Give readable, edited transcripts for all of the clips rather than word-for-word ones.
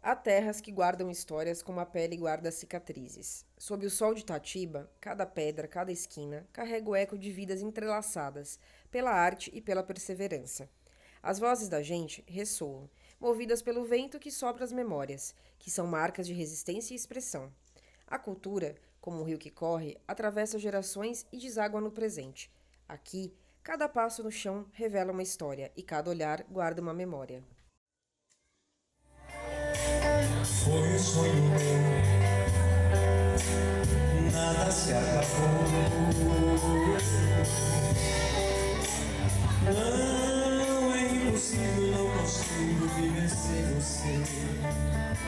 Há terras que guardam histórias como a pele guarda cicatrizes. Sob o sol de Itatiba, cada pedra, cada esquina, carrega o eco de vidas entrelaçadas, pela arte e pela perseverança. As vozes da gente ressoam, movidas pelo vento que sopra as memórias, que são marcas de resistência e expressão. A cultura, como um rio que corre, atravessa gerações e deságua no presente. Aqui, cada passo no chão revela uma história e cada olhar guarda uma memória. Foi um sonho meu, nada se acabou. Não é impossível, não consigo viver sem você.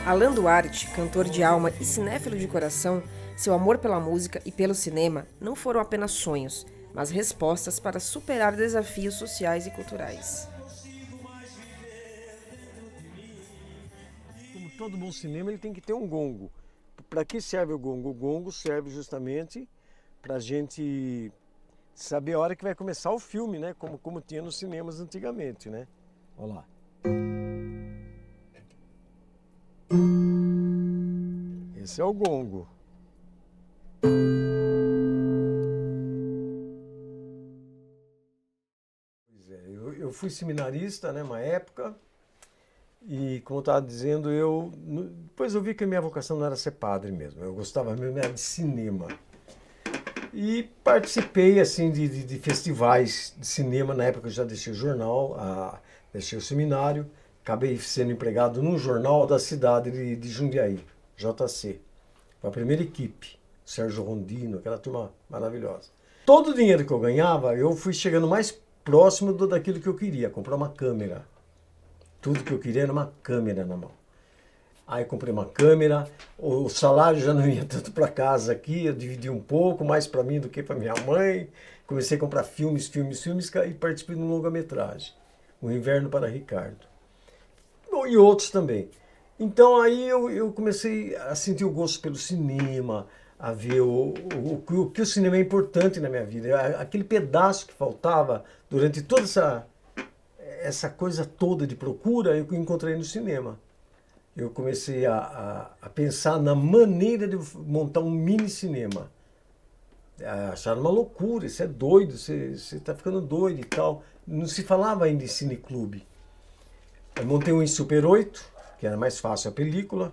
Alan Duarte, cantor de alma e cinéfilo de coração, seu amor pela música e pelo cinema não foram apenas sonhos, mas respostas para superar desafios sociais e culturais. Como todo bom cinema, ele tem que ter um gongo. Para que serve o gongo? O gongo serve justamente para a gente saber a hora que vai começar o filme, né? Como tinha nos cinemas antigamente, né? Olha lá. Esse é o gongo. Pois é, eu fui seminarista, né, uma época, e como eu estava dizendo, depois eu vi que a minha vocação não era ser padre mesmo, eu gostava mesmo era de cinema. E participei assim de festivais de cinema, na época eu já deixei o jornal, deixei o seminário, acabei sendo empregado num jornal da cidade de Jundiaí, JC. Foi a primeira equipe, Sérgio Rondino, aquela turma maravilhosa. Todo o dinheiro que eu ganhava, eu fui chegando mais próximo daquilo que eu queria, comprar uma câmera. Tudo que eu queria era uma câmera na mão. Aí comprei uma câmera, o salário já não ia tanto para casa aqui, eu dividi um pouco, mais para mim do que para minha mãe. Comecei a comprar filmes e participei de um longa-metragem, O Inverno para Ricardo. Bom, e outros também. Então aí eu comecei a sentir o gosto pelo cinema, a ver o que o cinema é importante na minha vida. Aquele pedaço que faltava durante toda essa coisa toda de procura, eu encontrei no cinema. Eu comecei a pensar na maneira de montar um mini cinema. Acharam uma loucura, isso é doido, você está ficando doido e tal. Não se falava ainda em cineclube. Eu montei um em Super 8, que era mais fácil a película.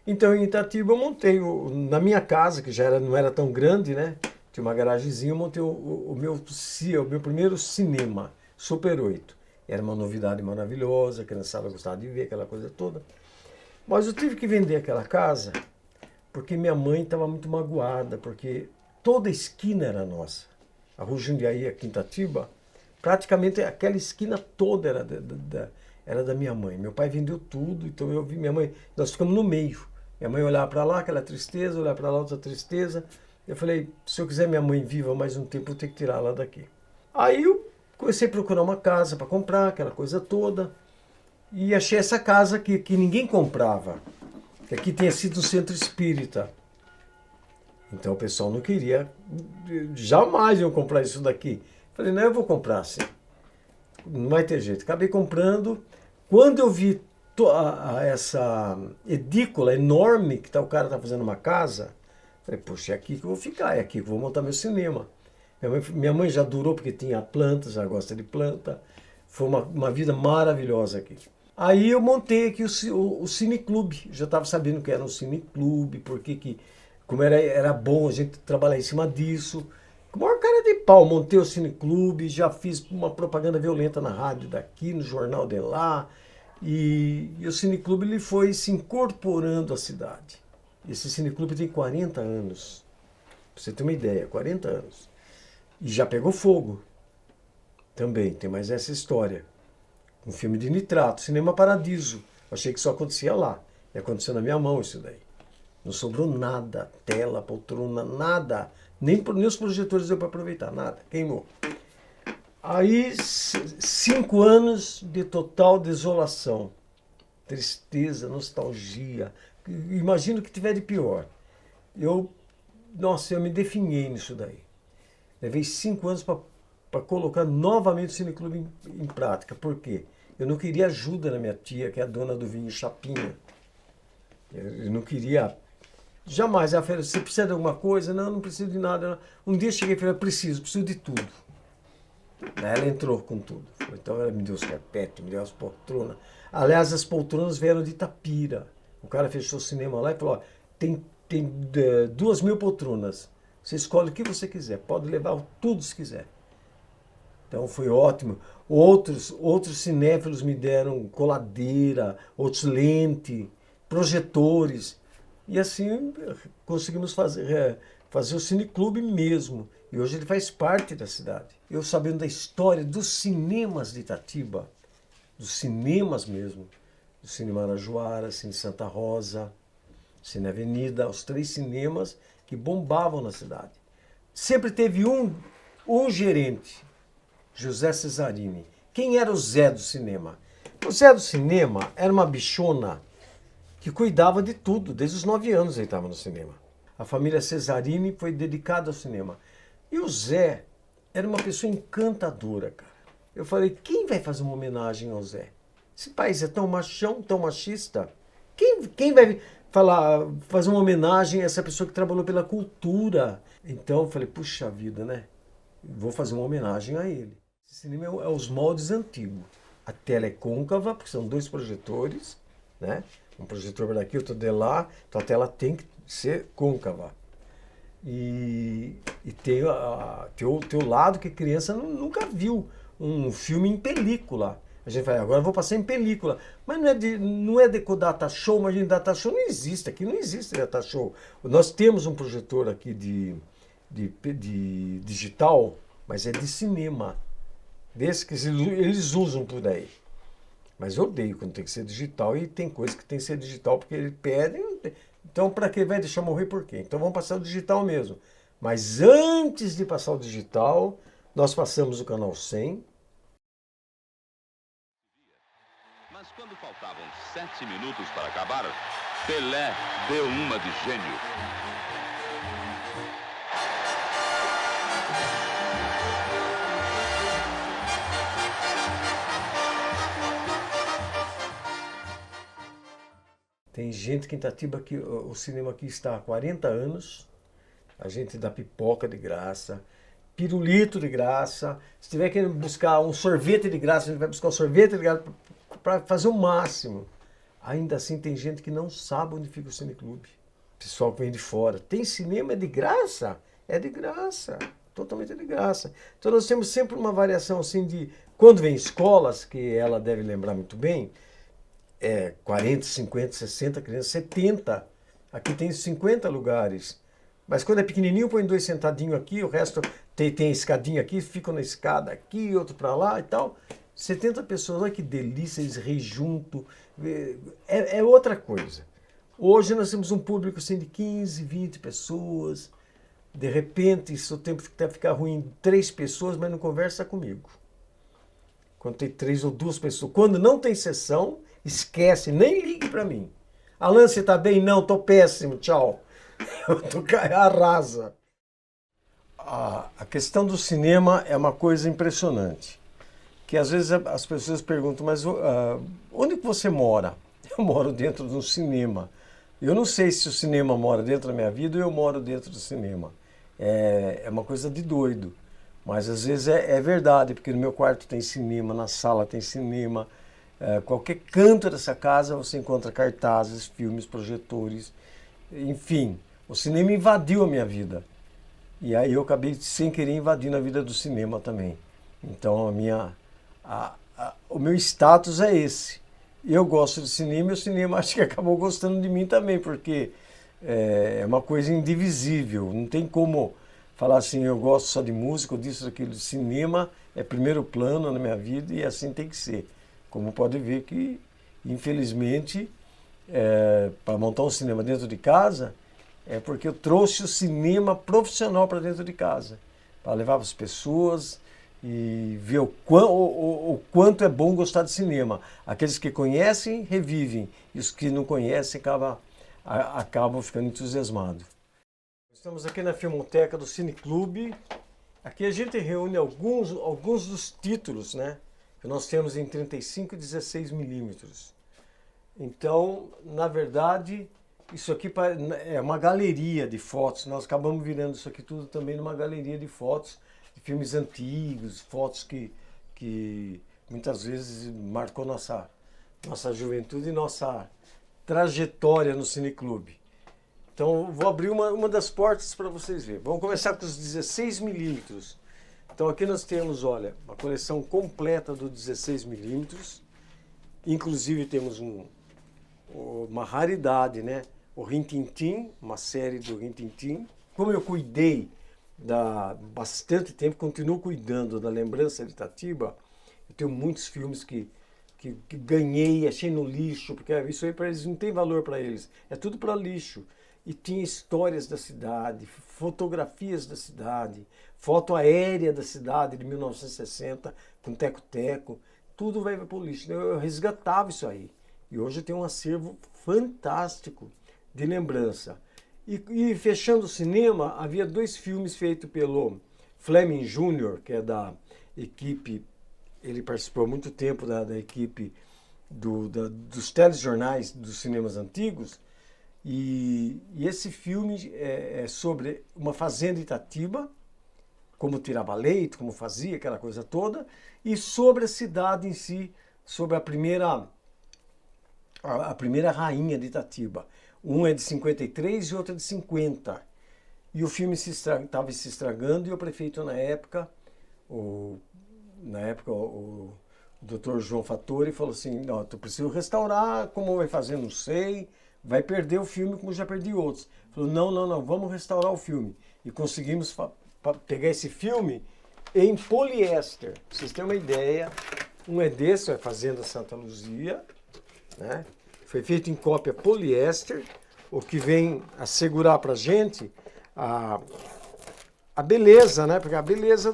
Então em Itatiba eu montei, na minha casa, que não era tão grande, né? Tinha uma garagemzinha, eu montei o meu primeiro cinema, Super 8. Era uma novidade maravilhosa, a criançada gostava de ver aquela coisa toda. Mas eu tive que vender aquela casa porque minha mãe estava muito magoada, porque toda a esquina era nossa. A Rua Jundiaí, aqui em Itatiba, praticamente aquela esquina toda era da minha mãe. Meu pai vendeu tudo, então eu vi minha mãe, nós ficamos no meio. Minha mãe olhava para lá, aquela tristeza, olhava para lá, outra tristeza. Eu falei, se eu quiser minha mãe viva mais um tempo, eu tenho que tirar ela daqui. Aí eu comecei a procurar uma casa para comprar, aquela coisa toda. E achei essa casa que ninguém comprava, que aqui tinha sido um centro espírita. Então o pessoal não queria, jamais iam comprar isso daqui. Falei, não, eu vou comprar sim. Não vai ter jeito. Acabei comprando. Quando eu vi essa edícula enorme que o cara tá fazendo uma casa, falei, poxa, é aqui que eu vou ficar, é aqui que eu vou montar meu cinema. Minha mãe já durou porque tinha plantas, já gosta de planta. Foi uma vida maravilhosa aqui. Aí eu montei aqui o cineclube. Já estava sabendo que era um cineclube, porque como era bom a gente trabalhar em cima disso. Com a maior cara de pau, montei o cineclube, já fiz uma propaganda violenta na rádio daqui, no jornal de lá. E o cineclube ele foi se incorporando à cidade. Esse cineclube tem 40 anos. Pra você ter uma ideia, 40 anos. E já pegou fogo. Também, tem mais essa história. Um filme de nitrato, Cinema Paradiso. Achei que só acontecia lá. E aconteceu na minha mão isso daí. Não sobrou nada, tela, poltrona, nada. Nem os projetores deu para aproveitar, nada. Queimou. Aí, 5 anos de total desolação. Tristeza, nostalgia. Imagino o que tiver de pior. Nossa, eu me definhei nisso daí. Levei 5 anos para colocar novamente o Cineclube em prática. Por quê? Eu não queria ajuda na minha tia, que é a dona do vinho Chapinha. Eu não queria. Jamais. Ela falou, você precisa de alguma coisa? Não, não preciso de nada. Um dia eu cheguei e falei, preciso de tudo. Aí ela entrou com tudo. Então ela me deu os carpetes, me deu as poltronas. Aliás, as poltronas vieram de Itapira. O cara fechou o cinema lá e falou, ó, tem 2.000 poltronas. Você escolhe o que você quiser, pode levar tudo se quiser. Então foi ótimo. Outros cinéfilos me deram coladeira, outros lente, projetores. E assim conseguimos fazer o cineclube mesmo. E hoje ele faz parte da cidade. Eu sabendo da história dos cinemas de Itatiba, dos cinemas mesmo, do Cine Marajoara, Cine Santa Rosa, Cine Avenida, os 3 cinemas que bombavam na cidade. Sempre teve um gerente, José Cesarini. Quem era o Zé do cinema? O Zé do cinema era uma bichona que cuidava de tudo. Desde os 9 anos ele estava no cinema. A família Cesarini foi dedicada ao cinema. E o Zé era uma pessoa encantadora, cara. Eu falei, quem vai fazer uma homenagem ao Zé? Esse país é tão machão, tão machista. Quem vai fazer uma homenagem a essa pessoa que trabalhou pela cultura? Então eu falei, puxa vida, né? Vou fazer uma homenagem a ele. Esse cinema é os moldes antigos. A tela é côncava, porque são 2 projetores, né? Um projetor daqui, outro de lá. Então a tela tem que ser côncava. E tem o lado que a criança nunca viu um filme em película. A gente fala, agora eu vou passar em película. Mas não é de data show, mas de data show não existe. Aqui não existe data show. Nós temos um projetor aqui de digital, mas é de cinema. Desse que eles usam por aí. Mas eu odeio quando tem que ser digital, e tem coisa que tem que ser digital porque eles pedem. Então, para que vai deixar morrer por quê? Então, vamos passar o digital mesmo. Mas antes de passar o digital, nós passamos o canal 100. Mas quando faltavam 7 minutos para acabar, Pelé deu uma de gênio. Tem gente que em Itatiba que o cinema aqui está há 40 anos. A gente dá pipoca de graça, pirulito de graça. Se tiver querendo buscar um sorvete de graça, a gente vai buscar um sorvete de graça para fazer o máximo. Ainda assim tem gente que não sabe onde fica o cineclube. Pessoal que vem de fora. Tem cinema de graça? É de graça. Totalmente de graça. Então nós temos sempre uma variação assim de... Quando vem escolas, que ela deve lembrar muito bem, 40, 50, 60 crianças, 70. Aqui tem 50 lugares. Mas quando é pequenininho, põe 2 sentadinhos aqui, o resto tem escadinha aqui, ficam na escada aqui, outro para lá e tal. 70 pessoas, olha que delícia, eles rejuntam. É outra coisa. Hoje nós temos um público assim, de 15, 20 pessoas. De repente, se o tempo ficar ruim, 3 pessoas, mas não conversa comigo. Quando tem 3 ou 2 pessoas. Quando não tem sessão, esquece, nem ligue para mim. Alan, você tá bem? Não, tô péssimo, tchau. Eu tô arrasa. A questão do cinema é uma coisa impressionante. Que às vezes as pessoas perguntam, mas onde que você mora? Eu moro dentro de um cinema. Eu não sei se o cinema mora dentro da minha vida ou eu moro dentro do cinema. É uma coisa de doido. Mas às vezes é verdade, porque no meu quarto tem cinema, na sala tem cinema. Qualquer canto dessa casa você encontra cartazes, filmes, projetores. Enfim, o cinema invadiu a minha vida. E aí eu acabei sem querer invadindo a vida do cinema também. Então o meu status é esse. Eu gosto de cinema e o cinema acho que acabou gostando de mim também, porque é uma coisa indivisível. Não tem como falar assim, eu gosto só de música, ou disso, daquilo. Cinema é primeiro plano na minha vida e assim tem que ser. Como pode ver que, infelizmente, para montar um cinema dentro de casa, é porque eu trouxe o cinema profissional para dentro de casa, para levar para as pessoas e ver o quanto é bom gostar de cinema. Aqueles que conhecem, revivem, e os que não conhecem acabam ficando entusiasmados. Estamos aqui na Filmoteca do Cineclube. Aqui a gente reúne alguns dos títulos, né, que nós temos em 35 e 16 milímetros. Então, na verdade, Isso aqui é uma galeria de fotos. Nós acabamos virando isso aqui tudo também numa galeria de fotos, de filmes antigos, fotos que muitas vezes marcou nossa juventude e nossa trajetória no cineclube. Então vou abrir uma das portas para vocês verem. Vamos começar com os 16mm. Então aqui nós temos, olha, uma coleção completa do 16mm. Inclusive temos uma raridade, né? O Rin Tin Tin, uma série do Rin Tin Tin. Como eu cuidei bastante tempo, continuo cuidando da lembrança de Itatiba, eu tenho muitos filmes que ganhei, achei no lixo, porque isso aí para eles não tem valor para eles, é tudo para lixo. E tinha histórias da cidade, fotografias da cidade, foto aérea da cidade de 1960, com teco-teco, tudo vai para o lixo. Eu resgatava isso aí. E hoje eu tenho um acervo fantástico de lembrança. E fechando o cinema, havia 2 filmes feitos pelo Fleming Jr., que é da equipe, ele participou há muito tempo da equipe dos telejornais dos cinemas antigos, e esse filme é sobre uma fazenda em Itatiba, como tirava leite, como fazia, aquela coisa toda, e sobre a cidade em si, sobre a primeira rainha de Itatiba. Um é de 53 e outro é de 50. E o filme estava se estragando e o prefeito na época, o Dr. João Fattori falou assim, não, eu preciso restaurar, como vai fazer, não sei, vai perder o filme como já perdi outros. Falou, não, vamos restaurar o filme. E conseguimos pegar esse filme em poliéster. Pra vocês terem uma ideia, um é desse, é Fazenda Santa Luzia, né? Foi feito em cópia poliéster, o que vem assegurar pra gente a beleza, né? Porque a beleza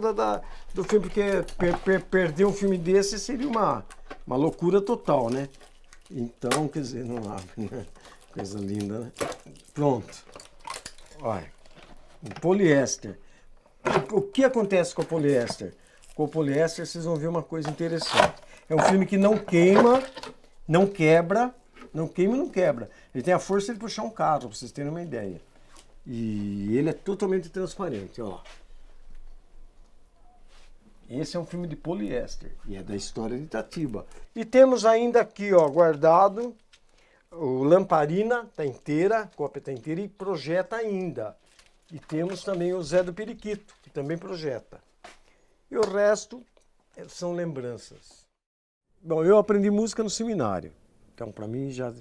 do filme, porque perder um filme desse seria uma loucura total, né? Então, quer dizer, não abre, né? Coisa linda, né? Pronto. Olha, o poliéster. O que acontece com o poliéster? Com o poliéster vocês vão ver uma coisa interessante. É um filme que não queima, não quebra, não queima e não quebra. Ele tem a força de puxar um carro, para vocês terem uma ideia. E ele é totalmente transparente, ó. Esse é um filme de poliéster e é da história de Itatiba. E temos ainda aqui, ó, guardado, o Lamparina tá inteira, a cópia tá inteira e projeta ainda. E temos também o Zé do Periquito, que também projeta. E o resto são lembranças. Bom, eu aprendi música no seminário. Então, para mim, já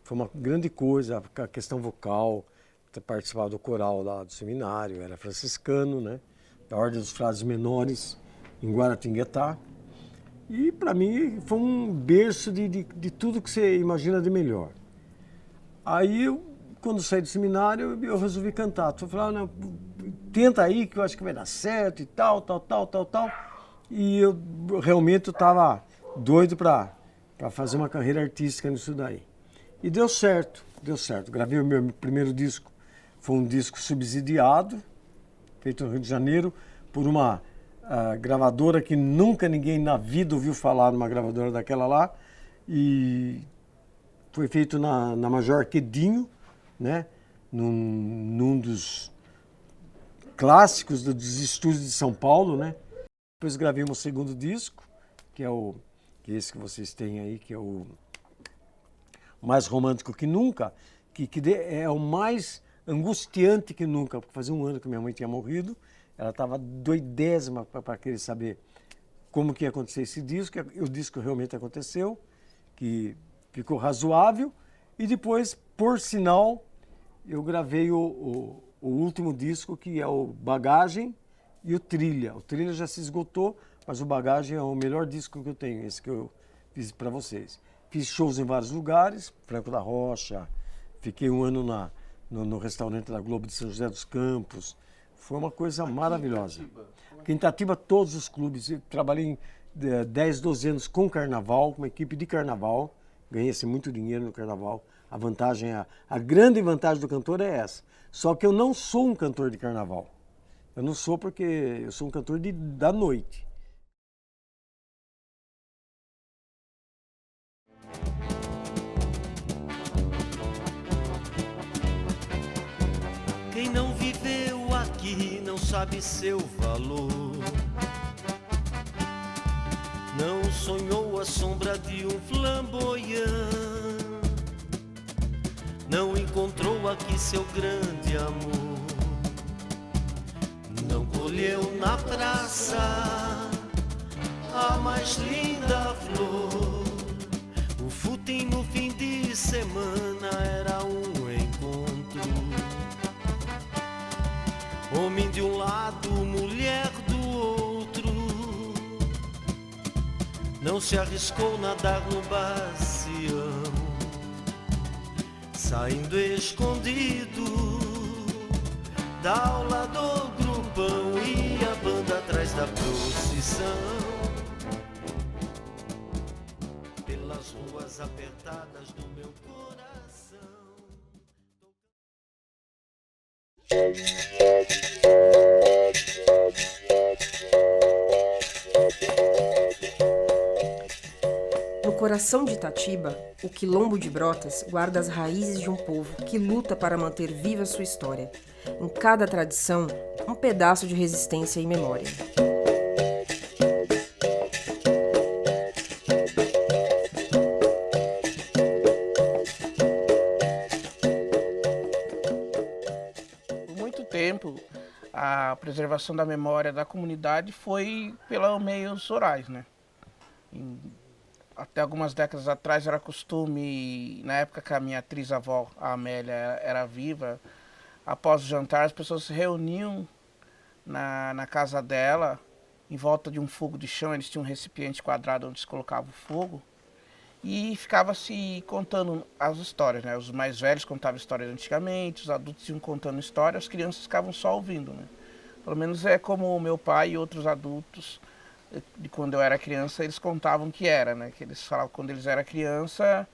foi uma grande coisa, a questão vocal, ter participado do coral lá do seminário, era franciscano, né? Da Ordem dos Frades Menores, em Guaratinguetá. E, para mim, foi um berço de tudo que você imagina de melhor. Aí, quando saí do seminário, eu resolvi cantar. Eu falei, não, tenta aí que eu acho que vai dar certo e tal. E eu realmente estava doido para fazer uma carreira artística nisso daí. E deu certo. Gravei o meu primeiro disco, foi um disco subsidiado, feito no Rio de Janeiro, por uma gravadora que nunca ninguém na vida ouviu falar numa gravadora daquela lá. E foi feito na Major Quedinho, né? Num dos clássicos dos estúdios de São Paulo, né? Depois gravei um segundo disco, que é esse que vocês têm aí, que é o Mais Romântico que Nunca, que é o mais angustiante que nunca, porque fazia um ano que minha mãe tinha morrido, ela estava doidésima para querer saber como que ia acontecer esse disco, e o disco realmente aconteceu, que ficou razoável, e depois, por sinal, eu gravei o último disco, que é o Bagagem e o Trilha. O Trilha já se esgotou, mas o Bagagem é o melhor disco que eu tenho, esse que eu fiz para vocês. Fiz shows em vários lugares, Franco da Rocha, fiquei um ano no restaurante da Globo de São José dos Campos. Foi uma coisa maravilhosa. Aqui em Itatiba, todos os clubes. Eu trabalhei 10, 12 anos com carnaval, com uma equipe de carnaval. Ganhei-se muito dinheiro no carnaval. A grande vantagem do cantor é essa. Só que eu não sou um cantor de carnaval. Eu não sou porque eu sou um cantor da noite. Quem não viveu aqui não sabe seu valor. Não sonhou a sombra de um flamboyant. Não encontrou aqui seu grande amor. Não colheu na praça a mais linda flor. O footing no fim de semana era um encontro. Homem de um lado, mulher do outro. Não se arriscou nadar no bacião, saindo escondido da aula do grupão e a banda atrás da procissão. Pelas ruas apertadas do meu coração. No coração de Itatiba, o Quilombo de Brotas guarda as raízes de um povo que luta para manter viva sua história. Em cada tradição, um pedaço de resistência e memória. Por muito tempo, a preservação da memória da comunidade foi pelos meios orais, né? Até algumas décadas atrás era costume, na época que a minha atriz-avó, a Amélia, era viva, após o jantar as pessoas se reuniam na casa dela, em volta de um fogo de chão. Eles tinham um recipiente quadrado onde se colocava o fogo, e ficava se contando as histórias, né? Os mais velhos contavam histórias antigamente, os adultos iam contando histórias, as crianças ficavam só ouvindo, né? Pelo menos é como o meu pai e outros adultos, de quando eu era criança, eles contavam que era, né? Que eles falavam que quando eles eram criança,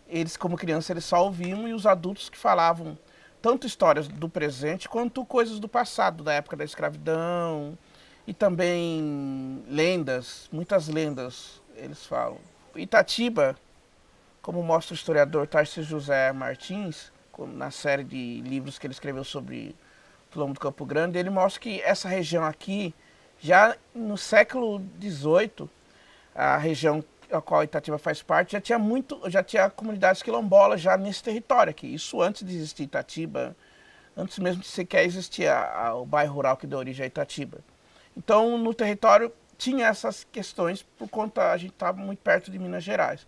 eles como criança eles só ouviam, e os adultos que falavam tanto histórias do presente quanto coisas do passado, da época da escravidão, e também lendas, muitas lendas eles falam. Itatiba, como mostra o historiador Tarcísio José Martins, na série de livros que ele escreveu sobre o Quilombo do Campo Grande, ele mostra que essa região aqui, já no século XVIII, a região a qual Itatiba faz parte, já tinha comunidades quilombolas já nesse território aqui. Isso antes de existir Itatiba, antes mesmo de sequer existir o bairro rural que deu origem a Itatiba. Então, no território tinha essas questões por conta, a gente estava muito perto de Minas Gerais.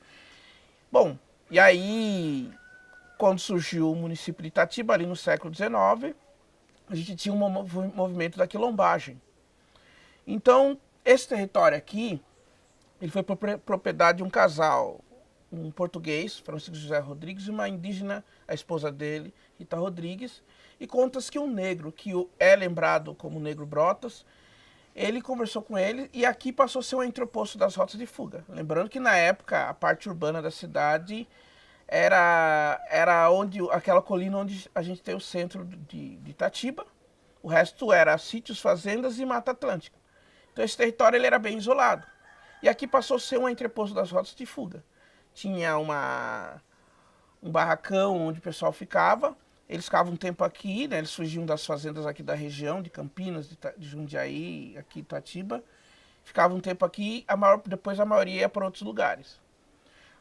Bom, e aí, quando surgiu o município de Itatiba, ali no século XIX, a gente tinha um movimento da quilombagem. Então, esse território aqui, ele foi propriedade de um casal, um português, Francisco José Rodrigues, e uma indígena, a esposa dele, Rita Rodrigues, e conta-se que um negro, que é lembrado como Negro Brotas, ele conversou com ele e aqui passou a ser um entreposto das rotas de fuga. Lembrando que na época, a parte urbana da cidade era aquela colina onde a gente tem o centro de Itatiba, o resto era sítios, fazendas e Mata Atlântica. Então esse território ele era bem isolado. E aqui passou a ser um entreposto das rotas de fuga. Tinha um barracão onde o pessoal ficava. Eles ficavam um tempo aqui, né? Eles fugiam das fazendas aqui da região, de Campinas, de Jundiaí, aqui Itatiba. Ficavam um tempo aqui, depois a maioria ia para outros lugares.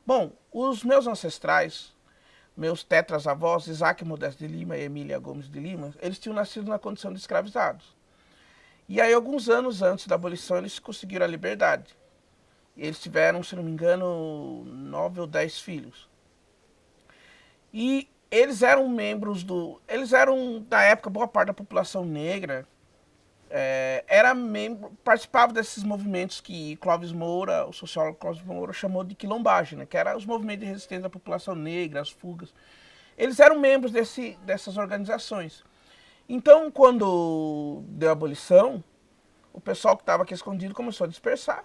Bom, os meus ancestrais, meus tetras-avós, Isaac Modesto de Lima e Emília Gomes de Lima, eles tinham nascido na condição de escravizados. E aí, alguns anos antes da abolição, eles conseguiram a liberdade. Eles tiveram, se não me engano, 9 ou 10 filhos. E eles eram membros na época, boa parte da população negra participava desses movimentos que Clóvis Moura, o sociólogo Clóvis Moura, chamou de quilombagem, né? Que eram os movimentos de resistência da população negra, as fugas. Eles eram membros dessas organizações. Então, quando deu a abolição, o pessoal que estava aqui escondido começou a dispersar.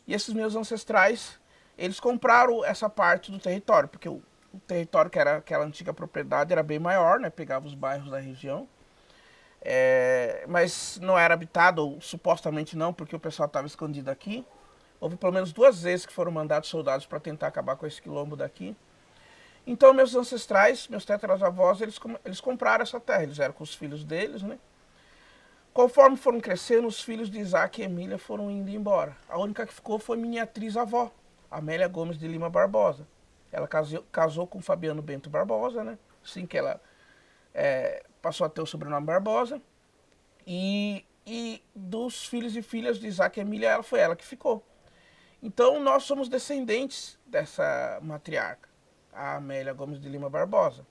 E esses meus ancestrais, eles compraram essa parte do território, porque o território que era aquela antiga propriedade era bem maior, né? Pegava os bairros da região. Mas não era habitado, ou supostamente não, porque o pessoal estava escondido aqui. Houve pelo menos 2 vezes que foram mandados soldados para tentar acabar com esse quilombo daqui. Então meus ancestrais, meus tataravós, eles compraram essa terra, eles eram com os filhos deles, né? Conforme foram crescendo, os filhos de Isaac e Emília foram indo embora. A única que ficou foi minha atriz-avó, Amélia Gomes de Lima Barbosa. Ela casou com Fabiano Bento Barbosa, né? Assim que ela passou a ter o sobrenome Barbosa. E dos filhos e filhas de Isaac e Emília, foi ela que ficou. Então nós somos descendentes dessa matriarca, a Amélia Gomes de Lima Barbosa.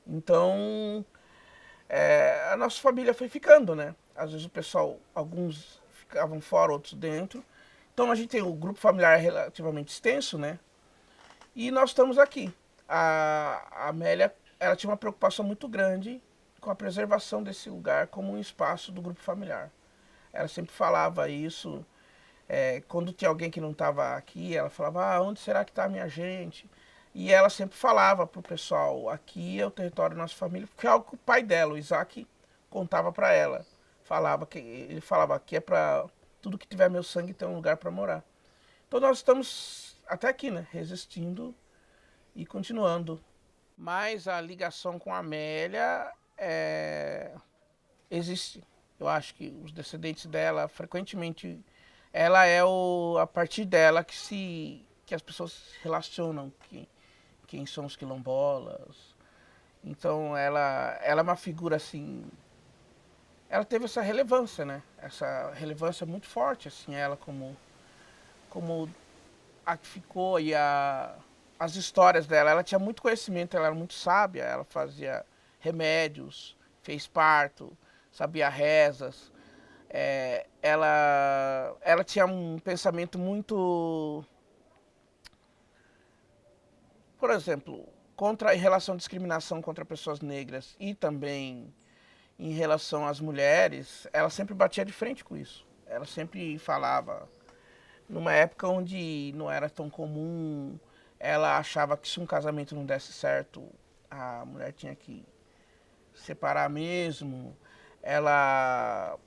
Então a nossa família foi ficando, né? Às vezes o pessoal, alguns ficavam fora, outros dentro. Então a gente tem o grupo familiar relativamente extenso, né? E nós estamos aqui. A Amélia, ela tinha uma preocupação muito grande com a preservação desse lugar como um espaço do grupo familiar. Ela sempre falava isso, quando tinha alguém que não estava aqui, ela falava, onde será que está a minha gente? E ela sempre falava para o pessoal, aqui é o território da nossa família, porque é algo que o pai dela, o Isaac, contava para ela. Ele falava, aqui é para tudo que tiver meu sangue ter um lugar para morar. Então nós estamos até aqui, né, resistindo e continuando. Mas a ligação com a Amélia existe. Eu acho que os descendentes dela, frequentemente, ela é a partir dela que as pessoas se relacionam, quem são os quilombolas. Então ela é uma figura assim, ela teve essa relevância, né? Essa relevância muito forte, assim, ela como a que ficou e as histórias dela. Ela tinha muito conhecimento, ela era muito sábia, ela fazia remédios, fez parto, sabia rezas. Ela tinha um pensamento muito, por exemplo, em relação à discriminação contra pessoas negras e também em relação às mulheres, ela sempre batia de frente com isso. Ela sempre falava, numa época onde não era tão comum, ela achava que se um casamento não desse certo, a mulher tinha que separar mesmo. Ela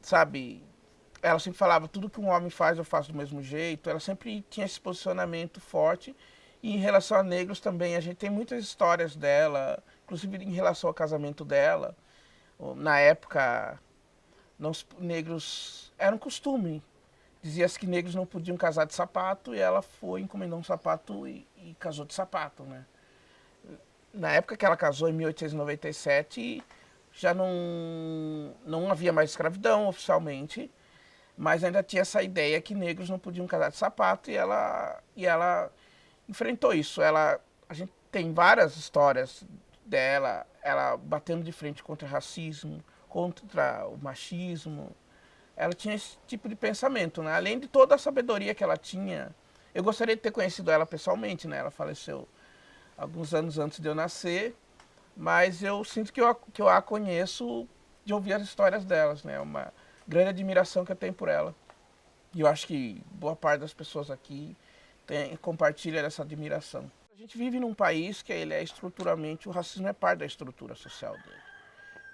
sempre falava, tudo que um homem faz eu faço do mesmo jeito. Ela sempre tinha esse posicionamento forte. E em relação a negros também, a gente tem muitas histórias dela, inclusive em relação ao casamento dela. Na época, negros era um costume. Dizia-se que negros não podiam casar de sapato e ela foi, encomendou um sapato e casou de sapato, né? Na época que ela casou, em 1897, já não havia mais escravidão oficialmente, mas ainda tinha essa ideia que negros não podiam casar de sapato e ela enfrentou isso. A gente tem várias histórias dela, ela batendo de frente contra o racismo, contra o machismo. Ela tinha esse tipo de pensamento, né? Além de toda a sabedoria que ela tinha. Eu gostaria de ter conhecido ela pessoalmente, né? Ela faleceu alguns anos antes de eu nascer, mas eu sinto que eu a conheço de ouvir as histórias delas, né? Uma grande admiração que eu tenho por ela. E eu acho que boa parte das pessoas aqui compartilha dessa admiração. A gente vive num país que ele estruturalmente, o racismo é parte da estrutura social dele.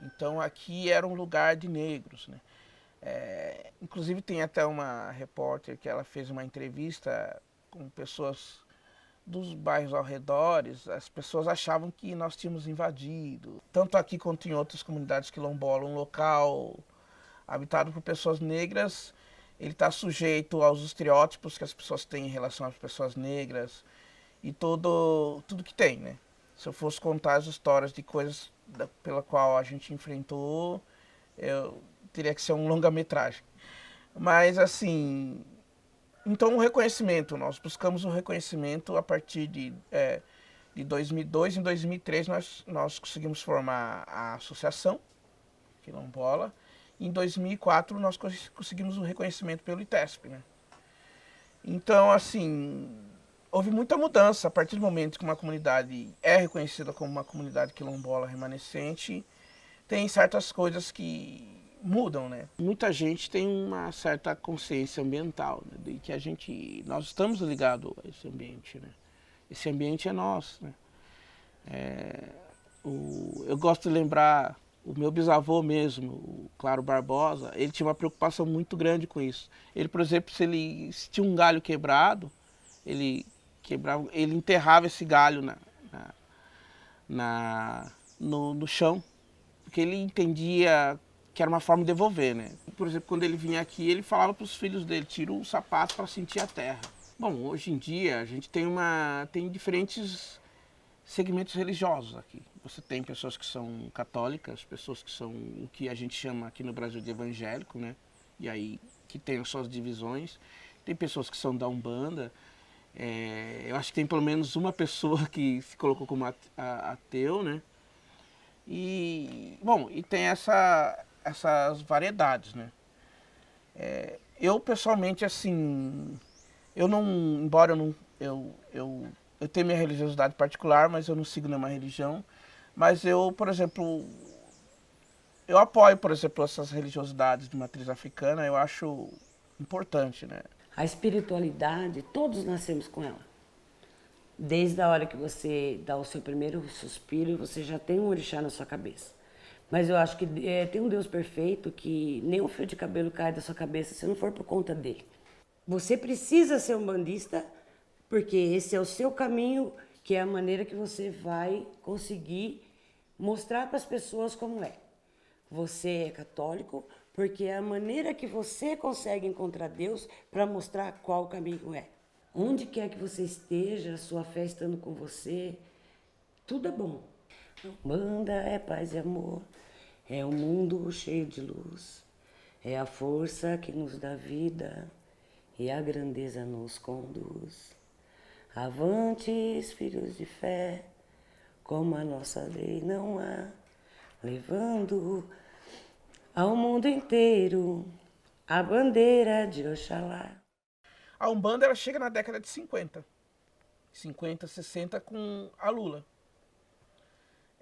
Então aqui era um lugar de negros, né? Inclusive tem até uma repórter que ela fez uma entrevista com pessoas dos bairros ao redor. As pessoas achavam que nós tínhamos invadido, tanto aqui quanto em outras comunidades quilombolas, um local habitado por pessoas negras. Ele está sujeito aos estereótipos que as pessoas têm em relação às pessoas negras e tudo que tem, né? Se eu fosse contar as histórias de coisas pela qual a gente enfrentou, eu teria que ser um longa-metragem. Mas, assim, então o reconhecimento, nós buscamos o reconhecimento a partir de 2002. Em 2003 nós conseguimos formar a associação quilombola. Em 2004 nós conseguimos o reconhecimento pelo ITESP, né? Então, assim, houve muita mudança a partir do momento que uma comunidade é reconhecida como uma comunidade quilombola remanescente. Tem certas coisas que mudam, né? Muita gente tem uma certa consciência ambiental, né? De que nós estamos ligados a esse ambiente, né? Esse ambiente é nosso, né? Eu gosto de lembrar o meu bisavô mesmo, o Claro Barbosa. Ele tinha uma preocupação muito grande com isso. Ele, por exemplo, se tinha um galho quebrado, ele enterrava esse galho no chão, porque ele entendia que era uma forma de devolver, né? Por exemplo, quando ele vinha aqui, ele falava para os filhos dele, tira o sapato para sentir a terra. Bom, hoje em dia a gente tem diferentes segmentos religiosos aqui. Você tem pessoas que são católicas, pessoas que são o que a gente chama aqui no Brasil de evangélico, né? E aí que tem as suas divisões. Tem pessoas que são da Umbanda. Eu acho que tem pelo menos uma pessoa que se colocou como ateu, né? E, bom, e tem essas variedades, né? Eu pessoalmente, assim, embora eu tenha minha religiosidade particular, mas eu não sigo nenhuma religião, mas eu, por exemplo, eu apoio, por exemplo, essas religiosidades de matriz africana, eu acho importante, né? A espiritualidade, todos nascemos com ela. Desde a hora que você dá o seu primeiro suspiro, você já tem um orixá na sua cabeça. Mas eu acho que tem um Deus perfeito que nem um fio de cabelo cai da sua cabeça se não for por conta dele. Você precisa ser um bandista, porque esse é o seu caminho, que é a maneira que você vai conseguir mostrar para as pessoas como é. Você é católico, porque é a maneira que você consegue encontrar Deus para mostrar qual caminho é. Onde quer que você esteja, a sua fé estando com você, tudo é bom. Umbanda é paz e amor, é um mundo cheio de luz, é a força que nos dá vida e a grandeza nos conduz. Avantes, filhos de fé, como a nossa lei não há, levando ao mundo inteiro a bandeira de Oxalá. A Umbanda ela chega na década de 50, 60 com a Lula.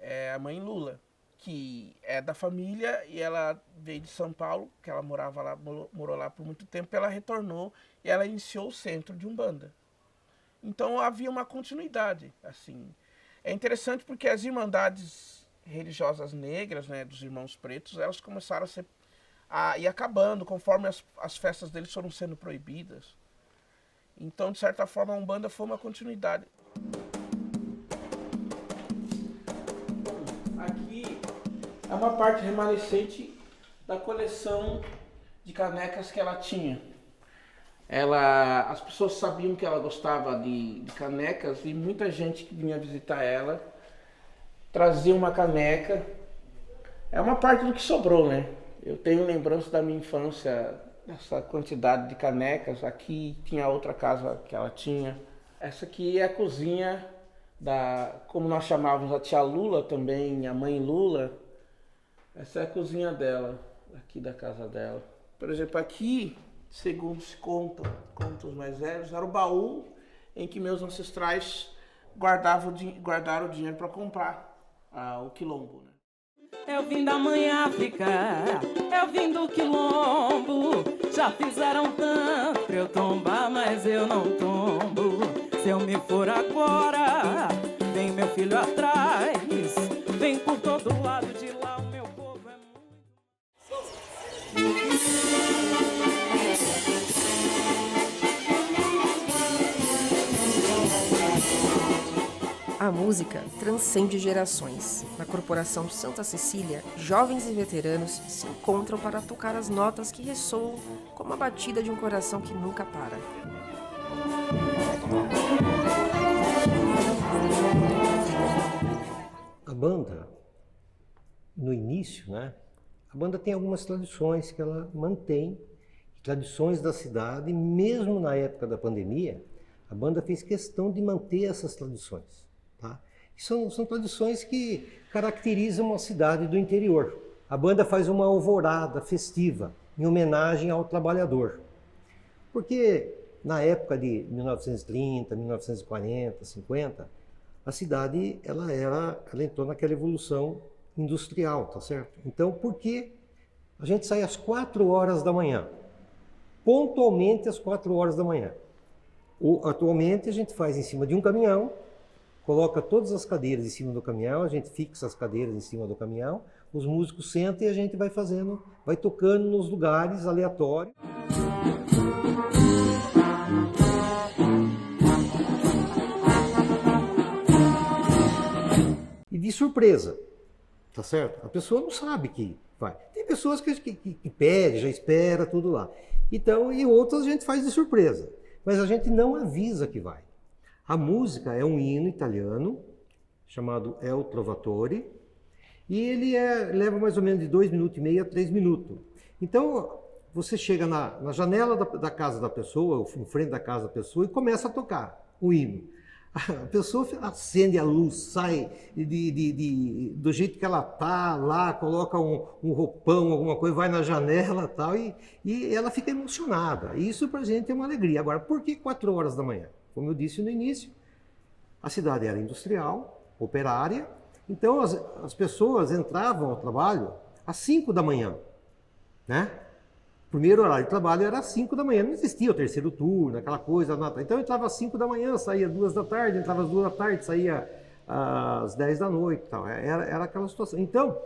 É a mãe Lula, que é da família e ela veio de São Paulo, que ela morou lá por muito tempo, ela retornou e ela iniciou o centro de Umbanda. Então havia uma continuidade, assim. É interessante porque as irmandades religiosas negras, né, dos irmãos pretos, elas começaram a ir acabando conforme as festas deles foram sendo proibidas. Então, de certa forma, a Umbanda foi uma continuidade. Aqui é uma parte remanescente da coleção de canecas que ela tinha. As pessoas sabiam que ela gostava de canecas e muita gente que vinha visitar ela trazia uma caneca. É uma parte do que sobrou, né? Eu tenho lembrança da minha infância, essa quantidade de canecas. Aqui tinha outra casa que ela tinha. Essa aqui é a cozinha como nós chamávamos a tia Lula também, a mãe Lula. Essa é a cozinha dela, aqui da casa dela. Por exemplo, aqui, segundo se contam os mais velhos, era o baú em que meus ancestrais guardaram o dinheiro para comprar o quilombo, né? Eu vim da mãe África, eu vim do quilombo. Já fizeram tanto pra eu tombar, mas eu não tombo. Se eu me for agora, vem meu filho atrás. Vem por todo lado de lá, o meu povo é A música transcende gerações. Na Corporação Santa Cecília, jovens e veteranos se encontram para tocar as notas que ressoam como a batida de um coração que nunca para. A banda, no início, né? A banda tem algumas tradições que ela mantém, tradições da cidade, mesmo na época da pandemia, a banda fez questão de manter essas tradições. Tá? São tradições que caracterizam a cidade do interior. A banda faz uma alvorada festiva em homenagem ao trabalhador. Porque na época de 1930, 1940, 50, a cidade ela entrou naquela evolução industrial, tá certo? Então, por que a gente sai às 4 horas da manhã? Pontualmente às 4 horas da manhã. Atualmente a gente faz em cima de um caminhão, coloca todas as cadeiras em cima do caminhão, a gente fixa as cadeiras em cima do caminhão, os músicos sentam e a gente vai fazendo, vai tocando nos lugares aleatórios. E de surpresa, tá certo? A pessoa não sabe que vai. Tem pessoas que pedem, já espera tudo lá. Então, e outras a gente faz de surpresa, mas a gente não avisa que vai. A música é um hino italiano chamado El Trovatore e ele leva mais ou menos de 2 minutos e meio a 3 minutos. Então, você chega na janela da casa da pessoa, em frente da casa da pessoa, e começa a tocar o hino. A pessoa acende a luz, sai do jeito que ela tá lá, coloca um roupão, alguma coisa, vai na janela e tal, e ela fica emocionada. Isso pra gente é uma alegria. Agora, por que 4 horas da manhã? Como eu disse no início, a cidade era industrial, operária, então as pessoas entravam ao trabalho às 5 da manhã, né? O primeiro horário de trabalho era às 5 da manhã, não existia o terceiro turno, aquela coisa. Então eu entrava às 5 da manhã, saía às 2 da tarde, entrava às 2 da tarde, saía às 10 da noite. Tal. Era aquela situação. Então,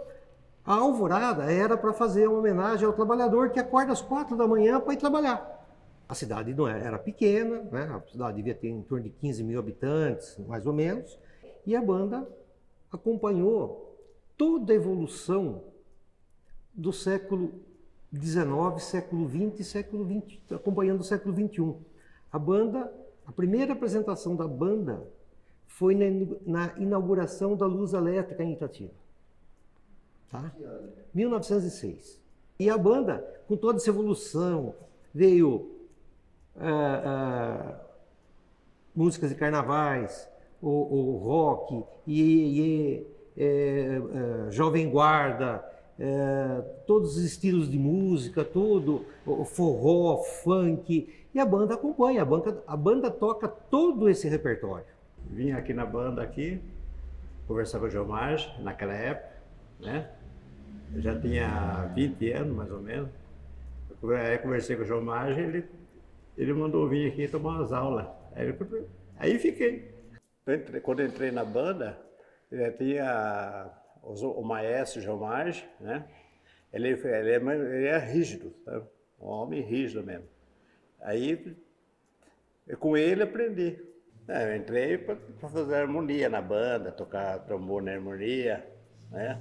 a alvorada era para fazer uma homenagem ao trabalhador que acorda às 4 da manhã para ir trabalhar. A cidade não era pequena, né? A cidade devia ter em torno de 15 mil habitantes, mais ou menos, e a banda acompanhou toda a evolução do século XIX, século XX e século XX, acompanhando o século XXI. A primeira apresentação da banda foi na inauguração da luz elétrica em Itatiba. Tá? 1906. E a banda, com toda essa evolução, veio músicas de carnavais, o rock, Jovem Guarda, todos os estilos de música, tudo, o forró, funk, e a banda acompanha, a banda toca todo esse repertório. Vim aqui na banda conversar com o Gilmar naquela época, né? Eu já tinha 20 anos, mais ou menos. Aí conversei com o Gilmar, ele mandou vir aqui tomar umas aulas. Aí fiquei. Quando eu entrei na banda, tinha o maestro Gilmar, né? Ele é rígido, sabe? Um homem rígido mesmo. Aí, com ele aprendi. Eu entrei para fazer harmonia na banda, tocar trombone na harmonia, né?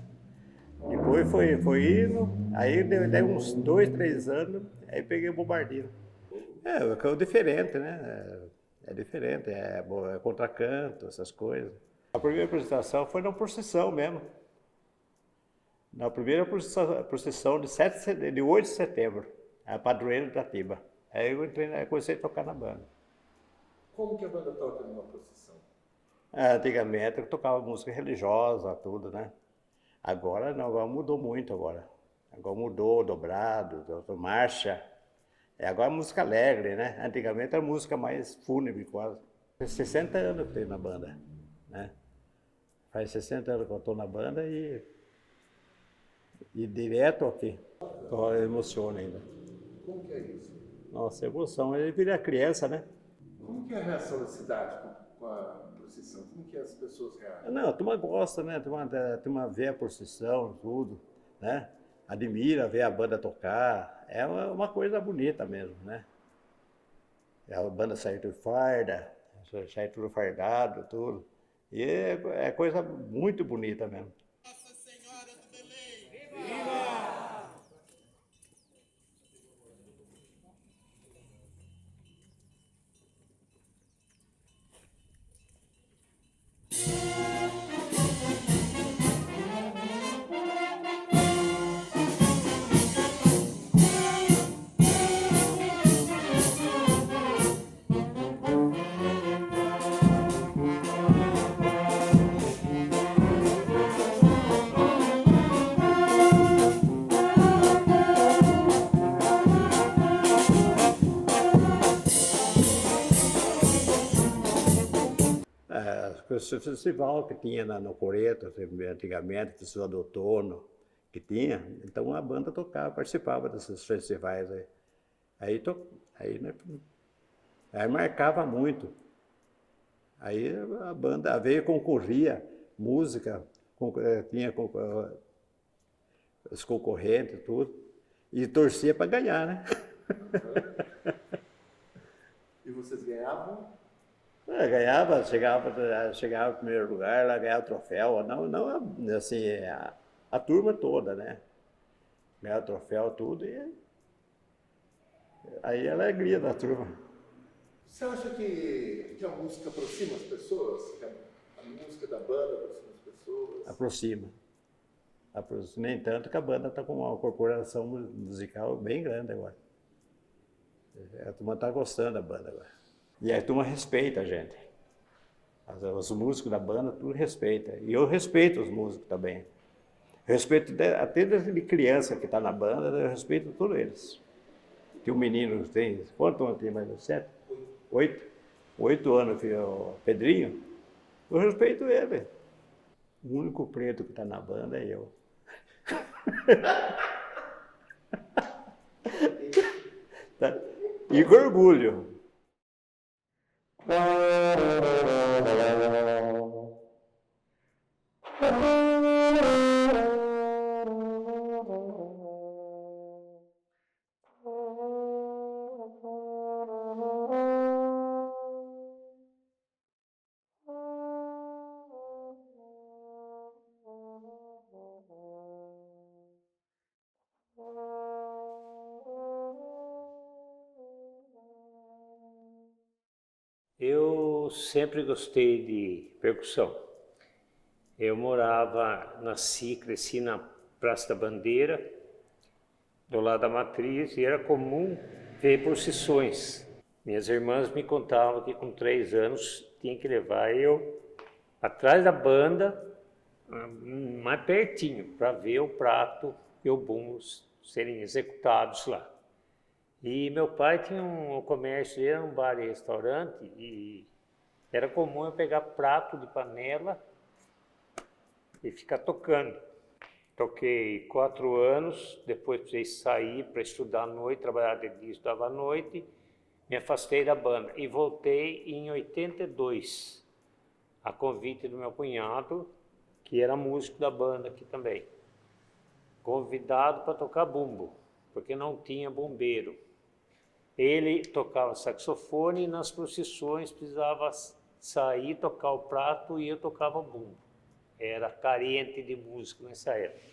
Depois foi indo, aí deu uns 2, 3 anos, aí peguei o bombardeiro. É diferente, né? É diferente, é contracanto, essas coisas. A primeira apresentação foi na procissão mesmo. Na primeira procissão de 8 de setembro, a padroeira de Itatiba. Aí eu comecei a tocar na banda. Como que a banda toca numa procissão? Antigamente eu tocava música religiosa, tudo, né? Agora não, agora mudou muito agora. Agora mudou, dobrado, marcha. Agora é música alegre, né? Antigamente era música mais fúnebre quase. Faz 60 anos que eu tenho na banda, né? Faz 60 anos que eu estou na banda e direto aqui. Eu emociono ainda. Como que é isso? Nossa, emoção. Ele vira criança, né? Como que é a reação da cidade com a procissão? Como que as pessoas reagem? Não, a turma gosta, né? A turma vê a procissão, tudo, né? Admira ver a banda tocar. É uma coisa bonita mesmo, né? A banda sai tudo farda, sai tudo fardado, tudo. E é coisa muito bonita mesmo. Nossa Senhora do Belém! Viva! O festival que tinha no Coreto, antigamente, festival do outono, que tinha, então a banda tocava, participava desses festivais aí. Aí marcava muito. Aí a banda veio, concorria, música, tinha os concorrentes, tudo, e torcia para ganhar, né? E vocês ganhavam? Chegava em primeiro lugar, ela ganhava troféu, não assim, a turma toda, né? Ganhava troféu, tudo, e aí a alegria da turma. Você acha que a música aproxima as pessoas? Que a música da banda aproxima as pessoas? Aproxima. Nem tanto que a banda está com uma corporação musical bem grande agora. A turma está gostando da banda agora. E a turma respeita a gente. Os músicos da banda, tudo respeita. E eu respeito os músicos também. Eu respeito até desde criança que está na banda, eu respeito todos eles. Tem um menino, quantos anos tem mais? 7? 8? 8 anos, o Pedrinho. Eu respeito ele. O único preto que está na banda é eu. Tá? E com orgulho. Eu sempre gostei de percussão. Eu nasci, cresci na Praça da Bandeira, do lado da Matriz, e era comum ver procissões. Minhas irmãs me contavam que com 3 anos tinha que levar eu atrás da banda, mais pertinho, para ver o prato e o bumbo serem executados lá. E meu pai tinha um comércio, era um bar e restaurante, e era comum eu pegar prato de panela e ficar tocando. Toquei 4 anos, depois precisei sair para estudar à noite, trabalhar de dia, estudava à noite, me afastei da banda e voltei em 82, a convite do meu cunhado, que era músico da banda aqui também, convidado para tocar bumbo, porque não tinha bombeiro. Ele tocava saxofone e nas procissões precisava sair, tocar o prato e eu tocava bumbo. Era carente de música nessa época.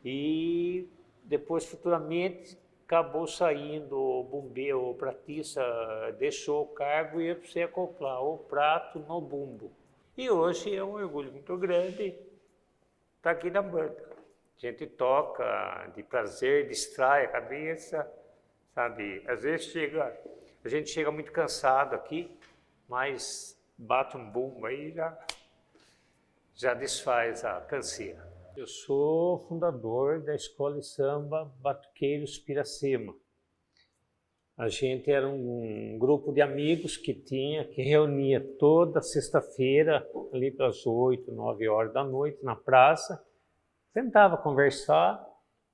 E depois, futuramente, acabou saindo o bombeiro, o pratista deixou o cargo e eu precisei acoplar o prato no bumbo. E hoje é um orgulho muito grande estar aqui na banda. A gente toca de prazer, distrai a cabeça. Sabe, às vezes a gente chega muito cansado aqui, mas bate um bumbo aí já desfaz a canseira. Eu sou fundador da Escola de Samba Batuqueiros Piracema. A gente era um grupo de amigos que reunia toda sexta-feira, ali pelas 8, 9 horas da noite, na praça, sentava a conversar.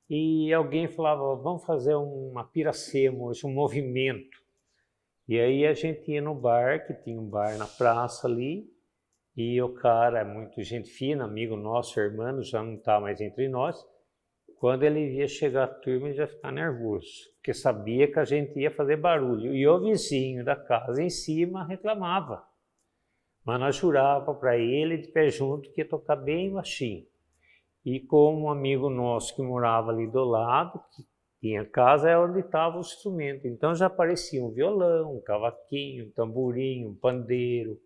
E alguém falava, vamos fazer uma piracema hoje, um movimento. E aí a gente ia no bar, que tinha um bar na praça ali, e o cara, muito gente fina, amigo nosso, irmão, já não está mais entre nós. Quando ele via chegar a turma, ele já ficava nervoso, porque sabia que a gente ia fazer barulho. E o vizinho da casa em cima reclamava. Mas nós jurava para ele, de pé junto, que ia tocar bem baixinho. E com um amigo nosso que morava ali do lado, que tinha casa, é onde estava o instrumento. Então já aparecia um violão, um cavaquinho, um tamborim, um pandeiro.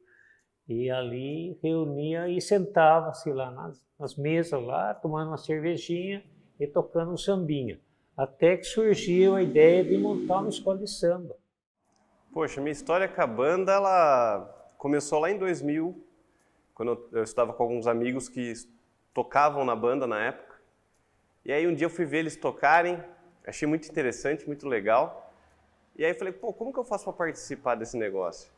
E ali reunia e sentava-se lá nas mesas, lá, tomando uma cervejinha e tocando um sambinha. Até que surgiu a ideia de montar uma escola de samba. Poxa, minha história com a banda, ela começou lá em 2000, quando eu estava com alguns amigos que tocavam na banda na época. E aí um dia eu fui ver eles tocarem, achei muito interessante, muito legal. E aí eu falei, pô, como que eu faço para participar desse negócio?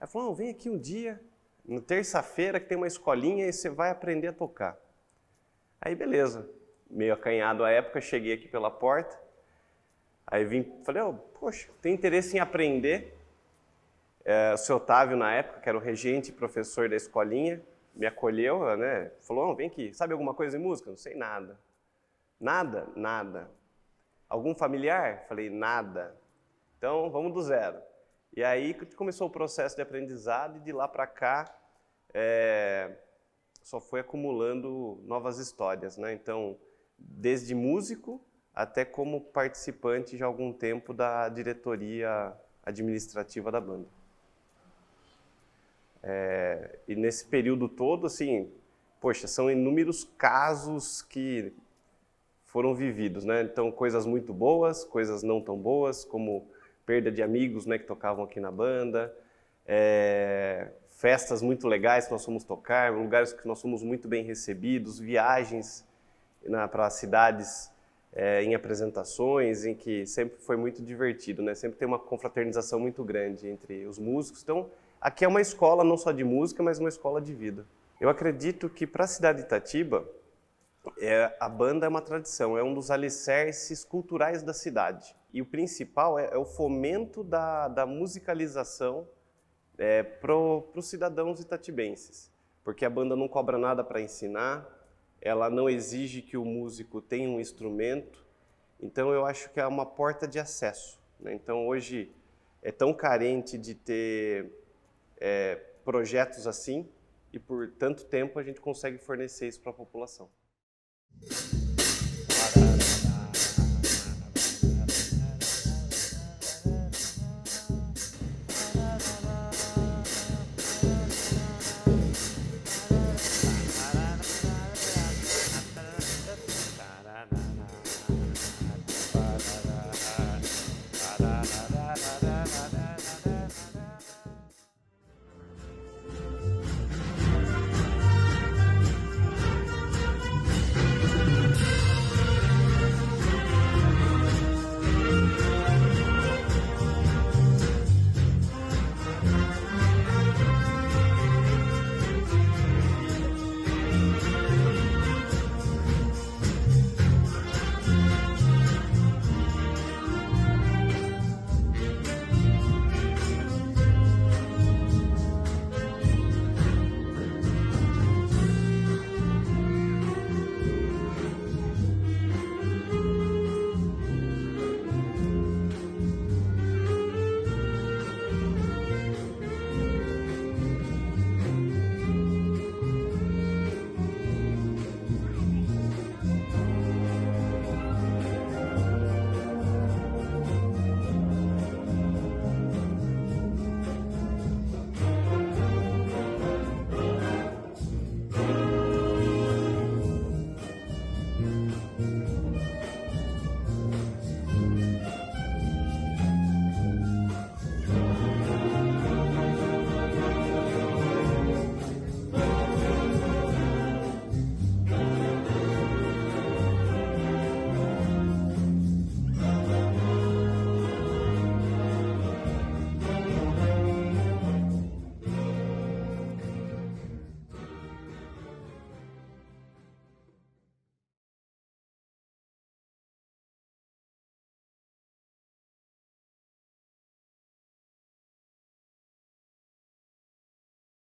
Ela falou, não, vem aqui um dia, na terça-feira, que tem uma escolinha e você vai aprender a tocar. Aí beleza, meio acanhado à época, cheguei aqui pela porta. Aí falei, poxa, tem interesse em aprender. O seu Otávio, na época, que era o regente e professor da escolinha, me acolheu, né? Falou, vem aqui, sabe alguma coisa de música? Não sei nada. Nada? Nada. Algum familiar? Falei, nada. Então, vamos do zero. E aí começou o processo de aprendizado e de lá para cá só foi acumulando novas histórias, né? Então, desde músico até como participante já há algum tempo da diretoria administrativa da banda. E nesse período todo, assim, poxa, são inúmeros casos que foram vividos, né? Então, coisas muito boas, coisas não tão boas, como perda de amigos, né, que tocavam aqui na banda, festas muito legais que nós fomos tocar, lugares que nós fomos muito bem recebidos, viagens para cidades em apresentações, em que sempre foi muito divertido, né? Sempre tem uma confraternização muito grande entre os músicos. Então, aqui é uma escola não só de música, mas uma escola de vida. Eu acredito que para a cidade de Itatiba, a banda é uma tradição, é um dos alicerces culturais da cidade. E o principal é o fomento da musicalização para os cidadãos itatibenses. Porque a banda não cobra nada para ensinar, ela não exige que o músico tenha um instrumento. Então eu acho que é uma porta de acesso, né? Então hoje é tão carente de ter projetos assim, e por tanto tempo a gente consegue fornecer isso para a população.